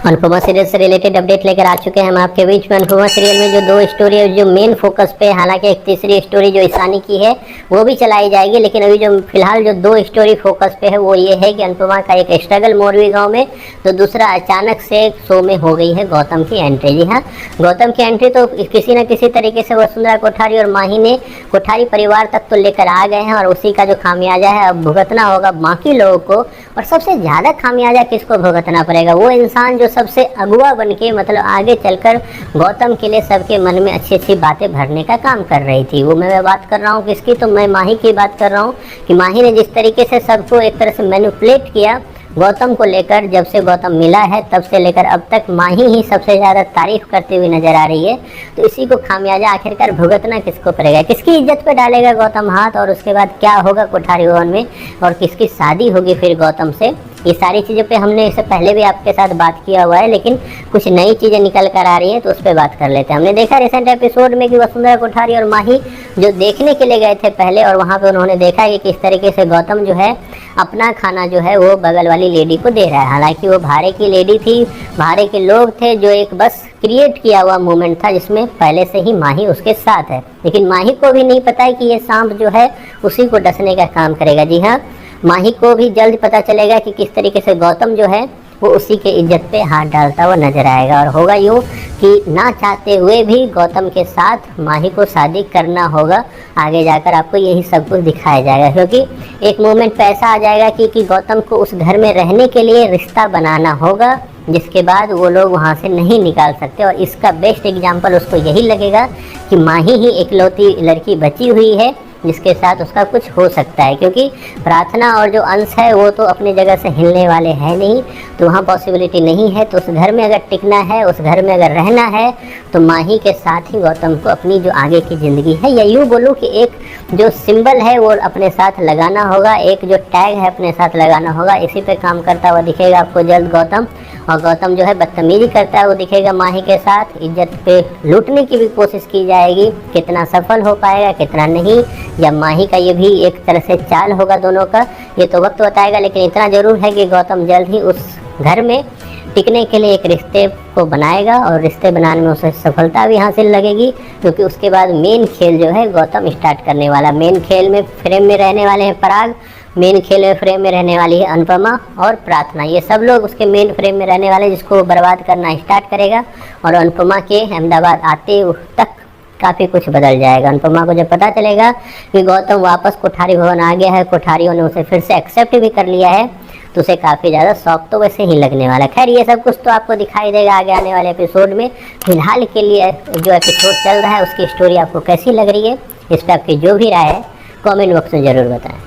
Anupama serial से related update लेकर आ चुके हैं हम आपके बीच में। अनुपमा सीरियल में जो दो स्टोरी है जो मेन फोकस पे, हालांकि एक तीसरी स्टोरी जो ईशानी की है वो भी चलाई जाएगी, लेकिन अभी जो फिलहाल जो दो स्टोरी फोकस पे है वो ये है कि अनुपमा का एक स्ट्रगल मोरवी गांव में, तो दूसरा अचानक से शो में हो गई है गौतम की एंट्री। जी हाँ, गौतम की एंट्री तो किसी न किसी तरीके से वसुंधरा कोठारी और माही ने कोठारी परिवार तक तो लेकर आ गए हैं, और उसी का जो खामियाजा है अब भुगतना होगा बाकी लोगों को। और सबसे ज़्यादा खामियाजा किसको भुगतना पड़ेगा? वो इंसान जो सबसे अगुआ बन के, मतलब आगे चलकर गौतम के लिए सबके मन में अच्छी अच्छी बातें भरने का काम कर रही थी। वो मैं बात कर रहा हूँ किसकी, तो मैं माही की बात कर रहा हूँ कि माही ने जिस तरीके से सबको एक तरह से मैनिपुलेट किया गौतम को लेकर, जब से गौतम मिला है तब से लेकर अब तक माही ही सबसे ज़्यादा तारीफ करते हुए नजर आ रही है। तो इसी को खामियाजा आखिरकार भुगतना किसको पड़ेगा? किसकी इज्जत पे डालेगा गौतम हाथ, और उसके बाद क्या होगा कोठारी भवन में, और किसकी शादी होगी फिर गौतम से? ये सारी चीज़ों पे हमने इससे पहले भी आपके साथ बात किया हुआ है, लेकिन कुछ नई चीज़ें निकल कर आ रही हैं तो उस पर बात कर लेते हैं। हमने देखा रिसेंट एपिसोड में कि वसुंधरा कोठारी और माही जो देखने के लिए गए थे पहले, और वहाँ पे उन्होंने देखा कि किस तरीके से गौतम जो है अपना खाना जो है वो बगल वाली लेडी को दे रहा है। हालांकि वो भाड़े की लेडी थी, भाड़े के लोग थे, जो एक बस क्रिएट किया हुआ मोमेंट था जिसमें पहले से ही माही उसके साथ है, लेकिन माही को भी नहीं पता है कि ये सांप जो है उसी को डसने का काम करेगा। जी हाँ, माही को भी जल्द पता चलेगा कि किस तरीके से गौतम जो है वो उसी के इज्जत पे हाथ डालता हुआ नजर आएगा, और होगा यूँ कि ना चाहते हुए भी गौतम के साथ माही को शादी करना होगा। आगे जाकर आपको यही सब कुछ दिखाया जाएगा, क्योंकि एक मोमेंट पे ऐसा आ जाएगा कि गौतम को उस घर में रहने के लिए रिश्ता बनाना होगा, जिसके बाद वो लोग वहाँ से नहीं निकाल सकते। और इसका बेस्ट एग्जाम्पल उसको यही लगेगा कि माही ही इकलौती लड़की बची हुई है जिसके साथ उसका कुछ हो सकता है, क्योंकि प्रार्थना और जो अंश है वो तो अपनी जगह से हिलने वाले हैं नहीं, तो वहाँ पॉसिबिलिटी नहीं है। तो उस घर में अगर टिकना है, उस घर में अगर रहना है, तो माही के साथ ही गौतम को अपनी जो आगे की ज़िंदगी है, या यूँ बोलूँ कि एक जो सिंबल है वो अपने साथ लगाना होगा, एक जो टैग है अपने साथ लगाना होगा। इसी पे काम करता हुआ दिखेगा आपको जल्द गौतम, और गौतम जो है बदतमीजी करता है वो दिखेगा माही के साथ। इज्जत पे लूटने की भी कोशिश की जाएगी, कितना सफल हो पाएगा कितना नहीं, या माही का ये भी एक तरह से चाल होगा दोनों का, ये तो वक्त बताएगा। लेकिन इतना ज़रूर है कि गौतम जल्द ही उस घर में टिकने के लिए एक रिश्ते को बनाएगा, और रिश्ते बनाने में उसे सफलता भी हासिल लगेगी, क्योंकि उसके बाद मेन खेल जो है गौतम स्टार्ट करने वाला। मेन खेल में फ्रेम में रहने वाले हैं पराग, मेन खेल में फ्रेम में रहने वाली है अनुपमा और प्रार्थना। ये सब लोग उसके मेन फ्रेम में रहने वाले, जिसको वो बर्बाद करना स्टार्ट करेगा। और अनुपमा के अहमदाबाद आते तक काफ़ी कुछ बदल जाएगा। अनुपमा को जब पता चलेगा कि गौतम वापस कोठारी भवन आ गया है, कोठारियों ने उसे फिर से एक्सेप्ट भी कर लिया है, तो उसे काफ़ी ज़्यादा शौक तो वैसे ही लगने वाला है। खैर, ये सब कुछ तो आपको दिखाई देगा आगे आने वाले एपिसोड में। फिलहाल के लिए जो एपिसोड चल रहा है उसकी स्टोरी आपको कैसी लग रही है, इस पर आपकी जो भी राय है कमेंट बॉक्स में ज़रूर बताएं।